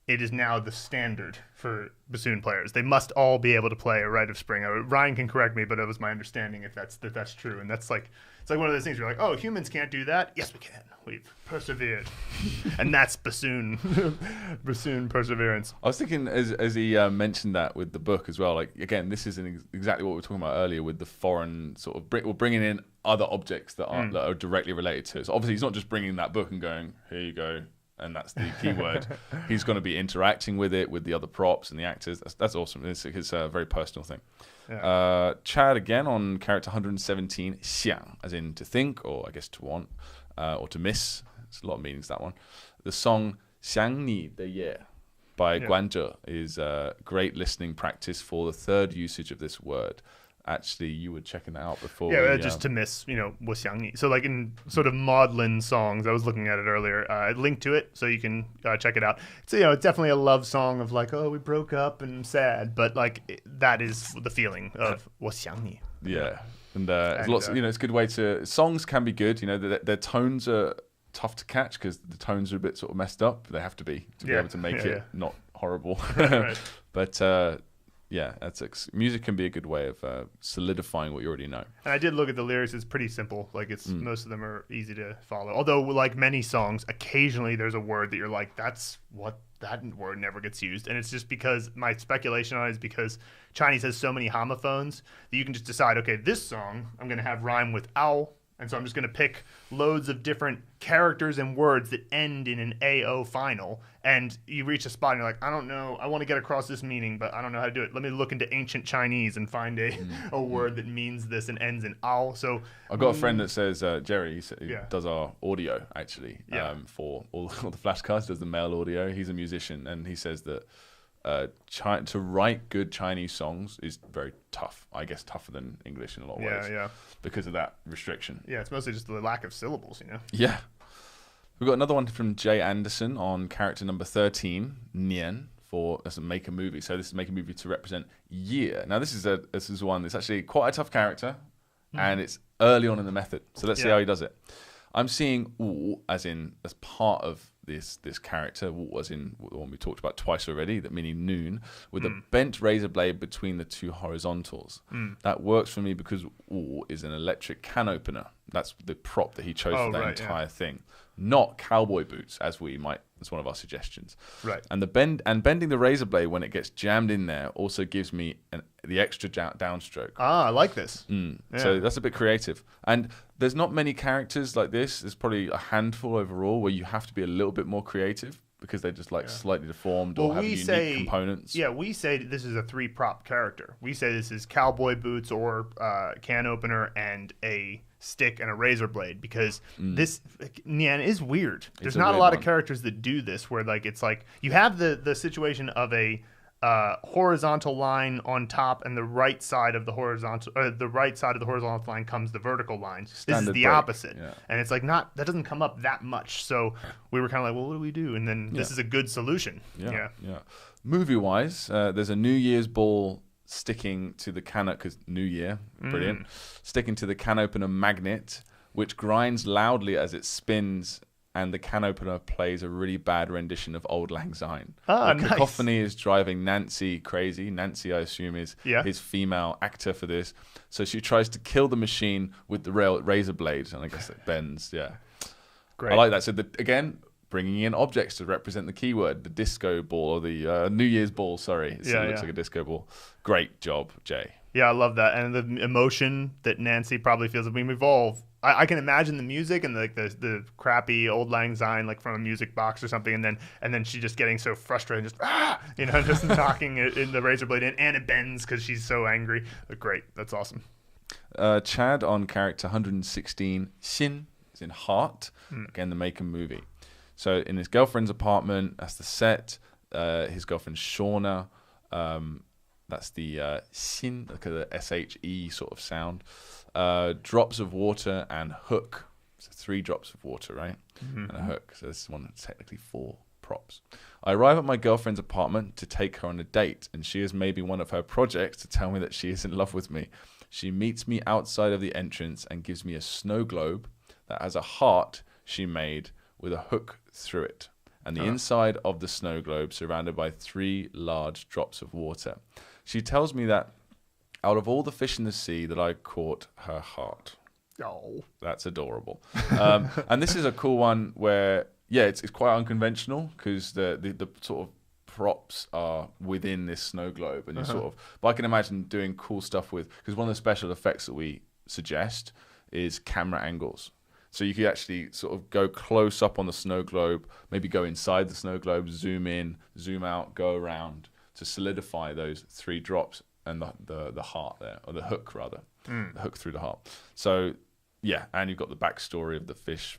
S1: it is now the standard for bassoon players. They must all be able to play a Rite of Spring. Ryan can correct me, but it was my understanding if that's true. And that's like, it's like one of those things where you're like, oh, humans can't do that. Yes, we can. We've persevered. And that's bassoon perseverance.
S2: I was thinking as he mentioned that with the book as well, like, again, this is exactly what we were talking about earlier with the foreign sort of, we're bringing in other objects that are directly related to it. So obviously he's not just bringing that book and going, here you go, and that's the keyword. He's going to be interacting with it, with the other props and the actors. That's awesome. It's a very personal thing. Yeah. Chad again on character 117, xiang, as in to think, or I guess to want, or to miss. It's a lot of meanings, that one. The song 想你的夜 by Guanzhe is a great listening practice for the third usage of this word. Actually, you were checking that out before.
S1: Yeah, just to miss, 我想你. So like in sort of maudlin songs, I was looking at it earlier. I linked to it so you can check it out. So, it's definitely a love song of like, oh, we broke up and I'm sad. But like that is the feeling of 我想你.
S2: Yeah. And lots, it's a good way to, songs can be good. Their tones are tough to catch because the tones are a bit sort of messed up. They have to be able to make it not horrible. Right. But, music can be a good way of solidifying what you already know.
S1: And I did look at the lyrics. It's pretty simple. Like most of them are easy to follow. Although, like many songs, occasionally there's a word that you're like, that's what that word never gets used. And it's just because my speculation on it is because Chinese has so many homophones that you can just decide, okay, this song I'm going to have rhyme with ow. And so I'm just going to pick loads of different characters and words that end in an AO final. And you reach a spot and you're like, I don't know. I want to get across this meaning, but I don't know how to do it. Let me look into ancient Chinese and find a word that means this and ends in ao. So
S2: I've got a friend that says, Jerry, he does our audio, actually, for all the flashcards, does the male audio. He's a musician, and he says that to write good Chinese songs is very tough. I guess tougher than English in a lot of ways. Yeah. Because of that restriction.
S1: Yeah, it's mostly just the lack of syllables,
S2: Yeah. We've got another one from Jay Anderson on character number 13, NIÁN, as a make a movie. So this is make a movie to represent year. Now this is one that's actually quite a tough character, and it's early on in the method. So let's see how he does it. I'm seeing wu as part of this character, wu as in the one we talked about twice already, that meaning noon, with a bent razor blade between the two horizontals. That works for me because wu is an electric can opener. That's the prop that he chose for that entire thing. Not cowboy boots, as one of our suggestions.
S1: Right.
S2: And bending the razor blade when it gets jammed in there also gives me the extra downstroke.
S1: I like this.
S2: Yeah. So that's a bit creative. And there's not many characters like this. There's probably a handful overall where you have to be a little bit more creative because they're just slightly deformed or have unique components.
S1: Yeah, we say this is a 3-prop character. We say this is cowboy boots or can opener and a stick and a razor blade because this NIÁN is weird. There's not a lot of characters that do this where it's like you have the situation of a horizontal line on top and the right side of the horizontal line comes the vertical line. This is the opposite. Yeah. And it's like that doesn't come up that much. So we were kind of like, well, what do we do? And then this is a good solution. Yeah.
S2: Movie wise, there's a New Year's ball sticking to the can, because New Year, brilliant, sticking to the can opener magnet, which grinds loudly as it spins, and the can opener plays a really bad rendition of Auld Lang Syne. The cacophony is driving Nancy crazy. Nancy, I assume, is his female actor for this. So she tries to kill the machine with the razor blade, and I guess it bends. Yeah, great. I like that. So again, bringing in objects to represent the keyword, the disco ball, or the New Year's ball, sorry. It looks like a disco ball. Great job, Jay.
S1: Yeah, I love that. And the emotion that Nancy probably feels. I mean, we've all... I can imagine the music and the crappy Auld Lang Syne, like from a music box or something, and then she just getting so frustrated, just knocking it in the razor blade, and it bends because she's so angry. But great, that's awesome.
S2: Chad on character 116, Xin, is in heart. Again, the make a movie. So in his girlfriend's apartment, that's the set. His girlfriend Shauna, that's the Xin, like the SHE sort of sound. Drops of water and hook. So 3 drops of water, right? And a hook. So this is one that's technically 4 props. I arrive at my girlfriend's apartment to take her on a date, and she has maybe one of her projects to tell me that she is in love with me. She meets me outside of the entrance and gives me a snow globe that has a heart she made with a hook through it, and the inside of the snow globe surrounded by 3 large drops of water. She tells me that out of all the fish in the sea that I caught her heart.
S1: Oh,
S2: that's adorable. And this is a cool one where, it's quite unconventional because the sort of props are within this snow globe, and you sort of. But I can imagine doing cool stuff with, because one of the special effects that we suggest is camera angles. So you could actually sort of go close up on the snow globe, maybe go inside the snow globe, zoom in, zoom out, go around to solidify those 3 drops and the heart there, or the hook rather, the hook through the heart. So and you've got the backstory of the fish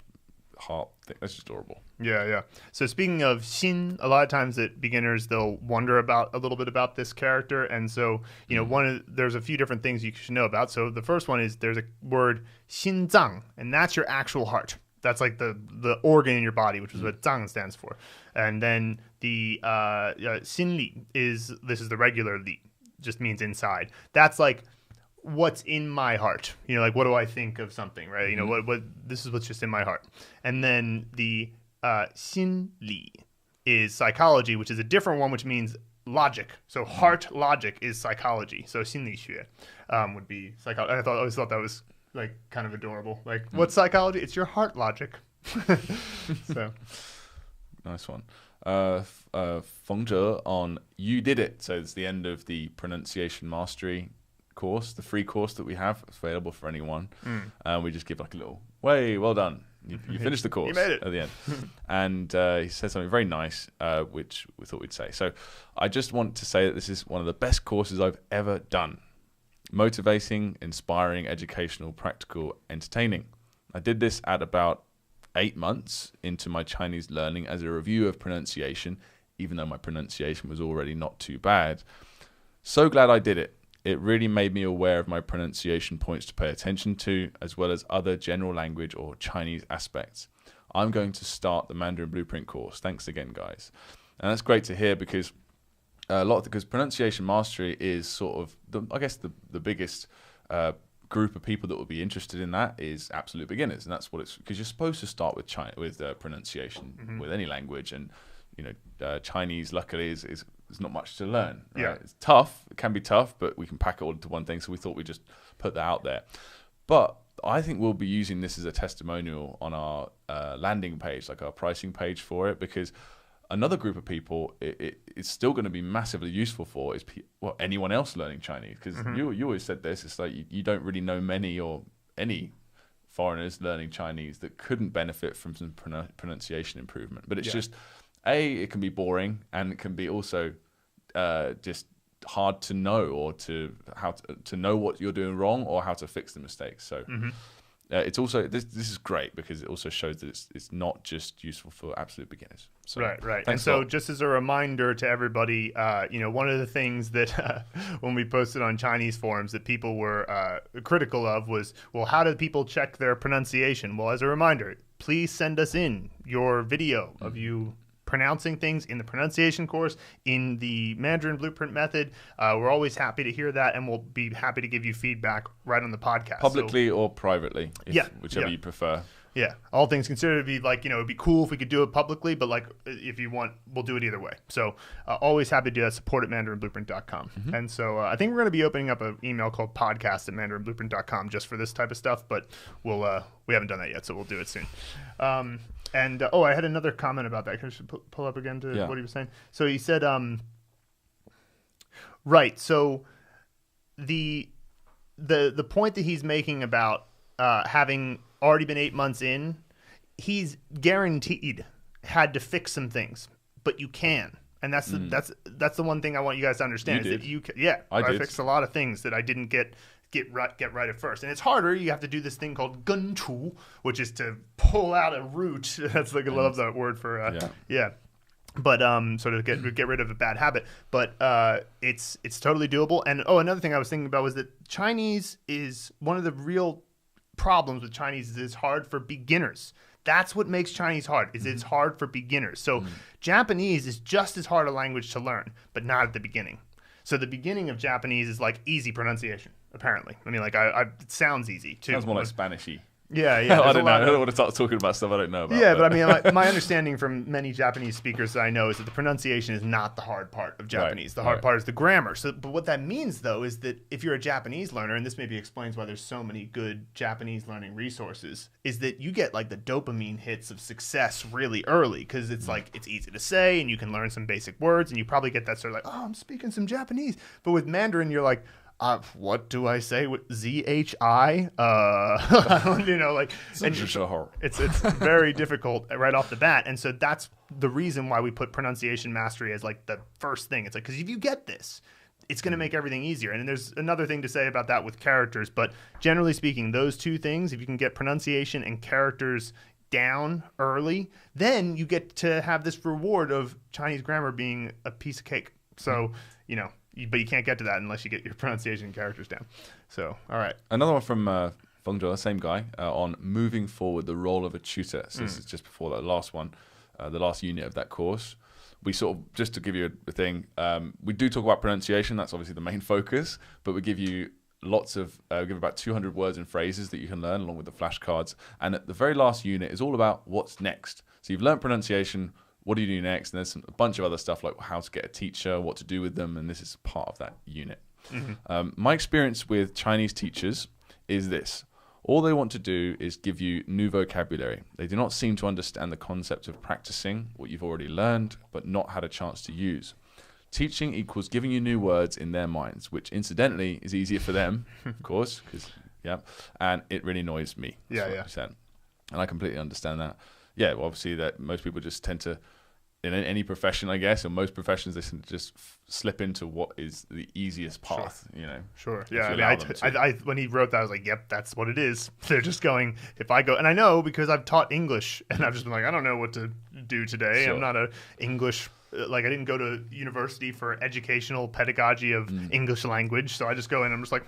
S2: heart thing. That's just adorable.
S1: Yeah. So speaking of xin, a lot of times that beginners, they'll wonder about a little bit about this character, and so there's a few different things you should know about. So the first one is there's a word 心脏, and that's your actual heart. That's like the organ in your body, which is what 脏 stands for. And then the 心理is the regular li, just means inside. That's like what's in my heart, like what do I think of something, right? What this is what's just in my heart. And then the 心理 is psychology, which is a different one, which means logic. So heart logic is psychology. So 心理学 would be psychology. I always thought that was like kind of adorable. Like what's psychology? It's your heart logic. So
S2: nice one. FENG on You Did It. So it's the end of the pronunciation mastery course, the free course that we have. It's available for anyone. We just give like a little, well done. You finished the course.
S1: You made it.
S2: At the end. And he said something very nice, which we thought we'd say. So I just want to say that this is one of the best courses I've ever done. Motivating, inspiring, educational, practical, entertaining. I did this at about 8 months into my Chinese learning as a review of pronunciation, even though my pronunciation was already not too bad. So glad I did it. It really made me aware of my pronunciation points to pay attention to, as well as other general language or Chinese aspects. I'm going to start the Mandarin Blueprint course. Thanks again, guys. And that's great to hear because because pronunciation mastery is sort of, the biggest group of people that would be interested in that is absolute beginners, and that's what it's, because you're supposed to start with pronunciation with any language, and Chinese luckily is there's not much to learn. Right?
S1: Yeah,
S2: it's tough. It can be tough, but we can pack it all into one thing. So we thought we'd just put that out there. But I think we'll be using this as a testimonial on our landing page, like our pricing page for it, because another group of people it's still going to be massively useful for is anyone else learning Chinese, because you always said this. It's like you don't really know many or any foreigners learning Chinese that couldn't benefit from some pronunciation improvement. But it's just it can be boring, and it can be also just hard to know, or how to know what you're doing wrong or how to fix the mistakes. So it's also this is great because it also shows that it's not just useful for absolute beginners. So,
S1: right. And so just as a reminder to everybody, one of the things that when we posted on Chinese forums that people were critical of was, well, how do people check their pronunciation? Well, as a reminder, please send us in your video of you pronouncing things in the pronunciation course, in the Mandarin Blueprint Method. We're always happy to hear that, and we'll be happy to give you feedback right on the podcast.
S2: Publicly or privately, whichever you prefer.
S1: Yeah, all things considered, it'd be like, it'd be cool if we could do it publicly, but like if you want, we'll do it either way. So always happy to do that. Support at mandarinblueprint.com. And so I think we're going to be opening up an email called podcast@mandarinblueprint.com just for this type of stuff, but we haven't done that yet, so we'll do it soon. And I had another comment about that. Can I just pull up again to what he was saying? So he said, right. So the point that he's making about having already been 8 months in, he's guaranteed had to fix some things, but you can. And that's the one thing I want you guys to understand. I fixed a lot of things that I didn't get right at first, and it's harder. You have to do this thing called 根除, which is to pull out a root. That's like I love that word for but sort of get rid of a bad habit. But it's totally doable. And another thing I was thinking about was that Chinese is one of the real problems with Chinese is it's hard for beginners. That's what makes Chinese hard, is it's hard for beginners. So Japanese is just as hard a language to learn, but not at the beginning. So the beginning of Japanese is like easy pronunciation, apparently. I mean, like it sounds easy too.
S2: Sounds more like Spanish-y.
S1: Yeah, yeah.
S2: I don't know. I don't want to start talking about stuff I don't know about.
S1: Yeah, but I mean, my understanding from many Japanese speakers that I know is that the pronunciation is not the hard part of Japanese. The hard part is the grammar. So, but what that means, though, is that if you're a Japanese learner, and this maybe explains why there's so many good Japanese learning resources, is that you get like the dopamine hits of success really early because it's like it's easy to say and you can learn some basic words and you probably get that sort of like, oh, I'm speaking some Japanese. But with Mandarin, you're like, what do I say? ZHI? You know, like, and it's very difficult right off the bat. And so that's the reason why we put pronunciation mastery as like the first thing. It's like, because if you get this, it's going to make everything easier. And there's another thing to say about that with characters. But generally speaking, those two things, if you can get pronunciation and characters down early, then you get to have this reward of Chinese grammar being a piece of cake. So, you know, but you can't get to that unless you get your pronunciation and characters down. So, all right.
S2: Another one from Feng, the same guy, on moving forward the role of a tutor. So this is just before that last one, the last unit of that course. We sort of, just to give you a thing, we do talk about pronunciation. That's obviously the main focus, but we give you lots of, give about 200 words and phrases that you can learn along with the flashcards. And at the very last unit is all about what's next. So you've learned pronunciation. What do you do next? And there's a bunch of other stuff like how to get a teacher, what to do with them, and this is part of that unit. My experience with Chinese teachers is this. All they want to do is give you new vocabulary. They do not seem to understand the concept of practicing what you've already learned, but not had a chance to use. Teaching equals giving you new words in their minds, which incidentally is easier for them, of course, and it really annoys me.
S1: Yeah.
S2: And I completely understand that. Yeah, well, obviously that most people just tend to, in any profession, I guess, or most professions, they just slip into what is the easiest path, you know.
S1: Sure. Yeah. I mean, when he wrote that, I was like, yep, that's what it is. They're just going, if I go, and I know because I've taught English and I've just been like, I don't know what to do today. I'm not a English, like I didn't go to university for educational pedagogy of English language. So I just go in and I'm just like,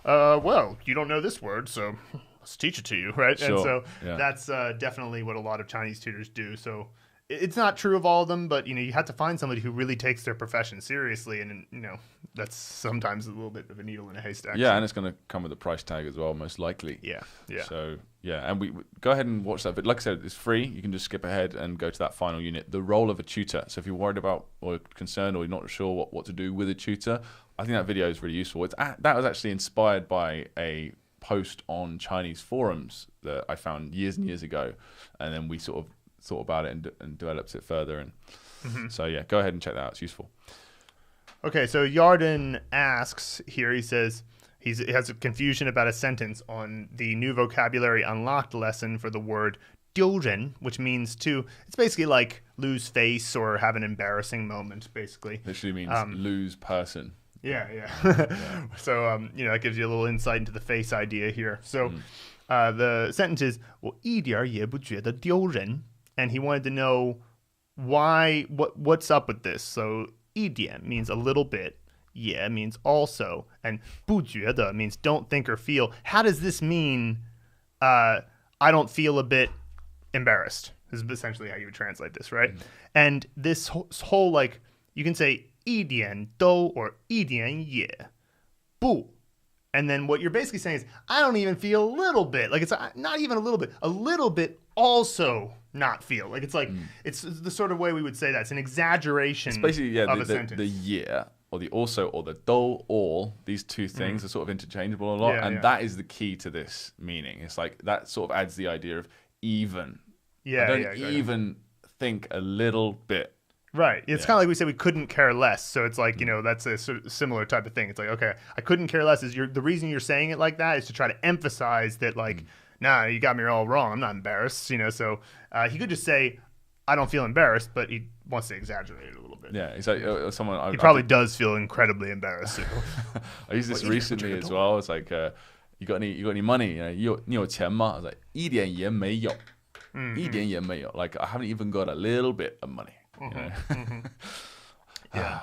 S1: well, you don't know this word, so let's teach it to you, right?
S2: Sure.
S1: And so that's definitely what a lot of Chinese tutors do. So it's not true of all of them, but, you know, you have to find somebody who really takes their profession seriously. And, you know, that's sometimes a little bit of a needle in a haystack.
S2: Yeah, and it's going to come with a price tag as well, most likely.
S1: Yeah.
S2: So, yeah, and we go ahead and watch that. But like I said, it's free. You can just skip ahead and go to that final unit, the role of a tutor. So if you're worried about or concerned or you're not sure what to do with a tutor, I think that video is really useful. That was actually inspired by a post on Chinese forums that I found years and years ago. And then we sort of thought about it and developed it further. And so, yeah, go ahead and check that out. It's useful.
S1: Okay, so Yarden asks here, he says he has a confusion about a sentence on the new vocabulary unlocked lesson for the word 丢人, which means to, it's basically like lose face or have an embarrassing moment, basically.
S2: Literally means lose person.
S1: Yeah. So, you know, that gives you a little insight into the face idea here. So the sentence is 我一点也不觉得丢人. And he wanted to know what's up with this. So 一点 means a little bit. 也 means also. And 不觉得 means don't think or feel. How does this mean I don't feel a bit embarrassed? This is essentially how you would translate this, right? And this whole, like, you can say 一点都 or 一点也不. And then what you're basically saying is, I don't even feel a little bit. Like, it's not even a little bit also not feel. Like, it's like, it's the sort of way we would say that. It's an exaggeration
S2: it's basically,
S1: of a sentence.
S2: The yeah, or the also, or the do, all, these two things are sort of interchangeable a lot. That is the key to this meaning. It's like, that sort of adds the idea of even. I don't even think a little bit.
S1: Right. It's kind of like we said we couldn't care less. So it's like, you know, that's a sort of similar type of thing. It's like, okay, I couldn't care less. The reason you're saying it like that is to try to emphasize that, like, nah, you got me all wrong. I'm not embarrassed, you know. So he could just say, I don't feel embarrassed, but he wants to exaggerate it a little bit.
S2: Yeah, it's like someone.
S1: He probably does feel incredibly embarrassed.
S2: I used this recently as well. It's like, you got any money? You know, 你有钱吗? I was like, 一点也没有. 一点也没有. Like, I haven't even got a little bit of money. You know?
S1: Yeah.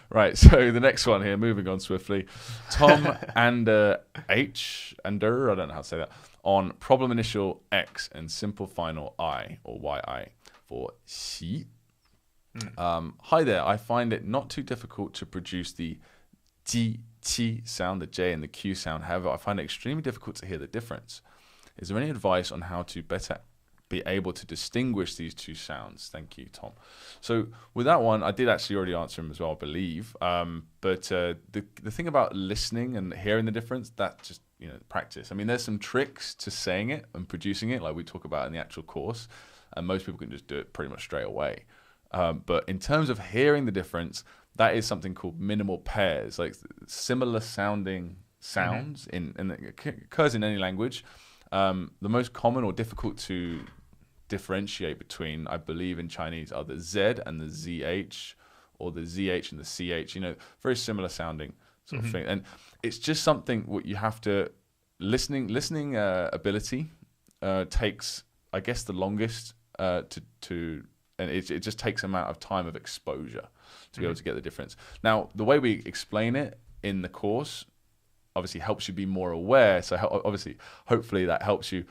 S2: Right, so the next one here, moving on swiftly. Tom ANDERH, I don't know how to say that, on problem initial X and simple final I, or YI, for xi. Hi there, I find it not too difficult to produce the G, Qi sound, the J and the Q sound. However, I find it extremely difficult to hear the difference. Is there any advice on how to better be able to distinguish these two sounds? Thank you, Tom. So with that one, I did actually already answer him as well, I believe. But the thing about listening and hearing the difference, that's just practice. I mean, there's some tricks to saying it and producing it, like we talk about in the actual course, and most people can just do it pretty much straight away. But in terms of hearing the difference, that is something called minimal pairs, like similar sounding sounds, and it occurs in any language. The most common or difficult to differentiate between, I believe, in Chinese are the Z and the ZH, or the ZH and the CH. Very similar sounding sort of thing, and it's just something what you have to listening ability takes, I guess, the longest to and it just takes amount of time of exposure to be able to get the difference. Now, the way we explain it in the course obviously helps you be more aware. So obviously, hopefully that helps you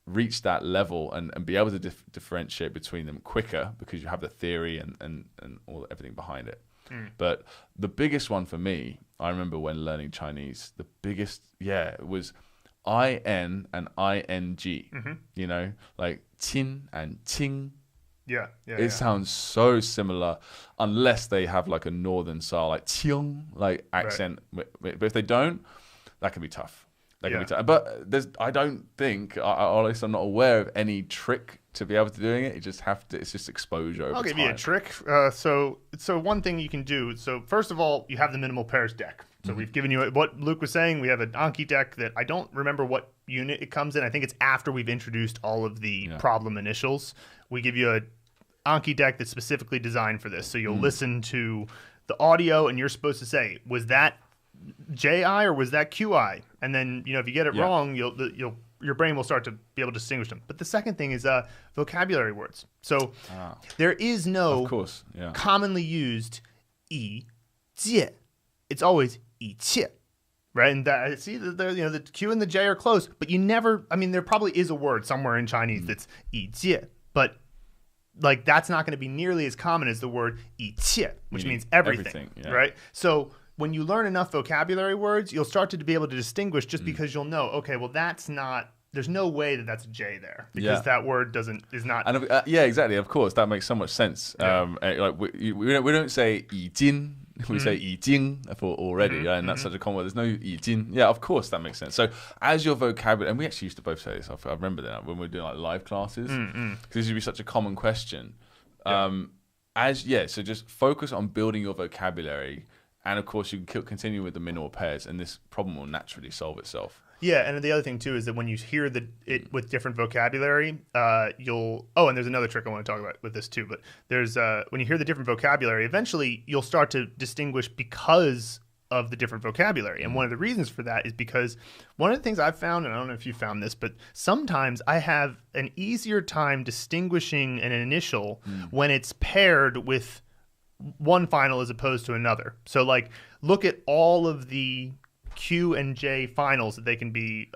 S2: reach that level and be able to differentiate between them quicker, because you have the theory and everything behind it. But the biggest one for me, I remember when learning Chinese, the biggest, was IN and ING, like qin and qing. It sounds so similar, unless they have like a northern style, like qing, like accent. Right. But if they don't, that can be tough. But I don't think, at least I'm not aware of any trick to be able to doing it. It's just exposure over time.
S1: I'll give you a trick. So one thing you can do. So first of all, you have the minimal pairs deck. So we've given you what Luke was saying. We have an Anki deck that I don't remember what unit it comes in. I think it's after we've introduced all of the problem initials. We give you a Anki deck that's specifically designed for this. So you'll listen to the audio and you're supposed to say, was that JI or was that QI? And then, if you get it wrong, your brain will start to be able to distinguish them. But the second thing is vocabulary words. So there is no
S2: of course,
S1: commonly used 一介. It's always 一切. Right, and see, the Q and the J are close, but you never. I mean, there probably is a word somewhere in Chinese that's 一介, but like that's not going to be nearly as common as the word 一切, which means everything. Right? So when you learn enough vocabulary words, you'll start to be able to distinguish just because you'll know, okay, well, that's not. There's no way that that's a J there, because that word is not.
S2: And exactly. Of course, that makes so much sense. Like we don't say 已经. We say 已经 for already, and that's such a common word. There's no 已经. Yeah, of course, that makes sense. So as your vocabulary, and we actually used to both say this, I remember that when we were doing like live classes, because this would be such a common question. So just focus on building your vocabulary, and of course you can continue with the minimal pairs, and this problem will naturally solve itself.
S1: Yeah, and the other thing too is that when you hear it with different vocabulary, you'll. Oh, and there's another trick I want to talk about with this too. But there's when you hear the different vocabulary, eventually you'll start to distinguish because of the different vocabulary. And one of the reasons for that is because one of the things I've found, and I don't know if you found this, but sometimes I have an easier time distinguishing an initial when it's paired with one final as opposed to another. So like, look at all of the Q and J finals that they can be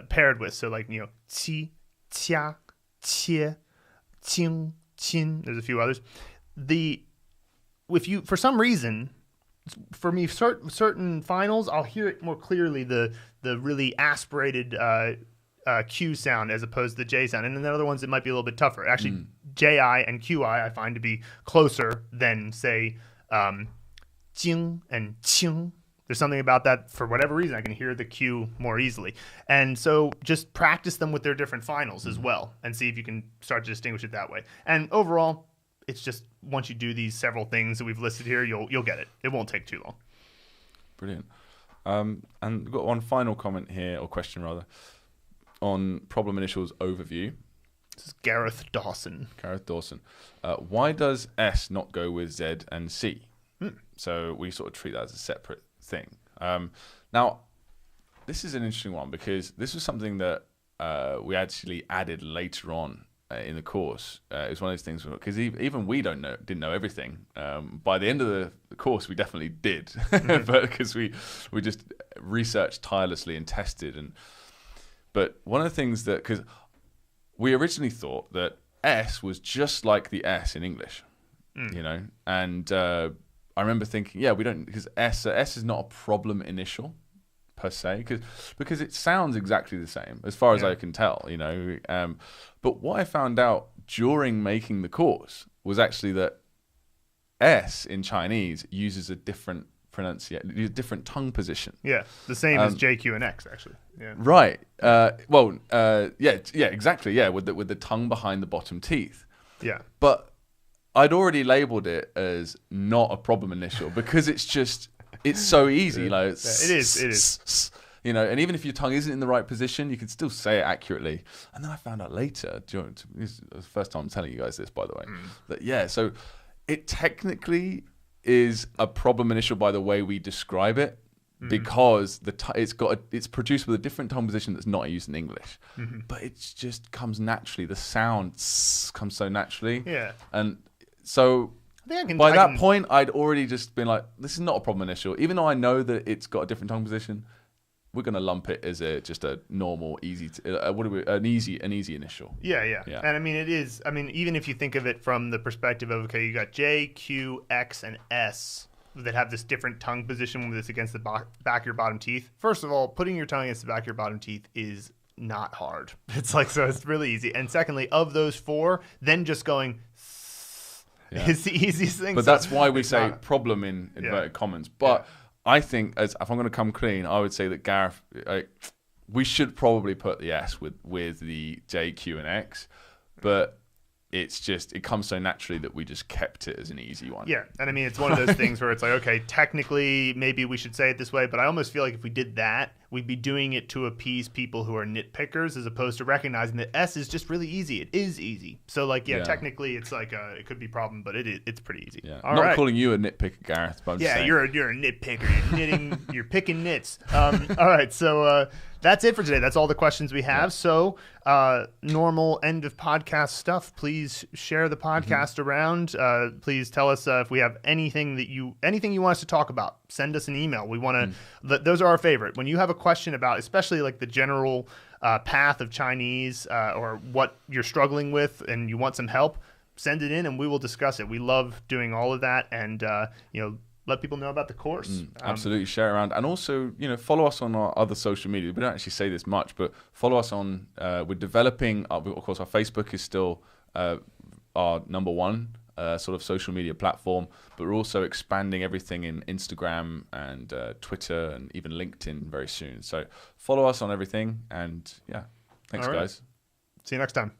S1: paired with. So like, qi, qia, qie, qing, qin. There's a few others. If you, for some reason, for me, certain finals, I'll hear it more clearly, the really aspirated Q sound as opposed to the J sound. And then the other ones, it might be a little bit tougher. Actually, JI and QI I find to be closer than, say, jing and qing. There's something about that, for whatever reason, I can hear the Q more easily. And so just practice them with their different finals as well, and see if you can start to distinguish it that way. And overall, it's just once you do these several things that we've listed here, you'll get it. It won't take too long.
S2: Brilliant. And we've got one final comment here, or question rather, on problem initials overview.
S1: This is Gareth Dawson.
S2: Why does S not go with Z and C? So we sort of treat that as a separate thing. Now, this is an interesting one, because this was something that we actually added later on in the course. It's one of those things, because even we didn't know everything. By the end of the course, we definitely did, but because we just researched tirelessly and tested. But one of the things that, because we originally thought that S was just like the S in English, and I remember thinking, we don't, because S is not a problem initial per se, because it sounds exactly the same as far as I can tell, you know. But what I found out during making the course was actually that S in Chinese uses a different different tongue position.
S1: Yeah, the same as J, Q, and X actually. Yeah.
S2: Right. Exactly. Yeah, with the tongue behind the bottom teeth.
S1: Yeah.
S2: But I'd already labeled it as not a problem initial because it's so easy. Like,
S1: it is.
S2: You know, and even if your tongue isn't in the right position, you can still say it accurately. And then I found out later, this is the first time I'm telling you guys this, by the way, that, so it technically is a problem initial by the way we describe it, because it's produced with a different tongue position that's not used in English, but it just comes naturally. The sound comes so naturally.
S1: Yeah.
S2: And so by that point, I'd already just been like, this is not a problem initial. Even though I know that it's got a different tongue position, we're going to lump it as just a normal, easy, an easy initial.
S1: Yeah. And I mean, it is, even if you think of it from the perspective of, okay, you got J, Q, X, and S that have this different tongue position with this against the back of your bottom teeth. First of all, putting your tongue against the back of your bottom teeth is not hard. It's it's really easy. And secondly, of those four, then just going is the easiest thing.
S2: But that's why we say problem in inverted commas. But I think, if I'm going to come clean, I would say that Gareth, we should probably put the S with the J, Q, and X, but it comes so naturally that we just kept it as an easy one. Yeah,
S1: and I mean, it's one of those things where it's like, okay, technically, maybe we should say it this way, but I almost feel like if we did that, we'd be doing it to appease people who are nitpickers, as opposed to recognizing that S is just really easy. It is easy. So, technically, it's it could be a problem, but it's pretty easy.
S2: Yeah. Not calling you a nitpicker, Gareth, but I'm just saying.
S1: You're a nitpicker. You're picking nits. All right, so that's it for today. That's all the questions we have. So, normal end of podcast stuff. Please share the podcast around. Please tell us if we have anything you want us to talk about. Send us an email. We want to. Those are our favorite. When you have a question about, especially the general path of Chinese or what you're struggling with, and you want some help, send it in, and we will discuss it. We love doing all of that, and let people know about the course.
S2: Absolutely, share it around, and also follow us on our other social media. We don't actually say this much, but follow us on. We're developing. Of course, our Facebook is still our number one sort of social media platform, but we're also expanding everything in Instagram and Twitter and even LinkedIn very soon. So follow us on everything, and thanks, guys.
S1: See you next time.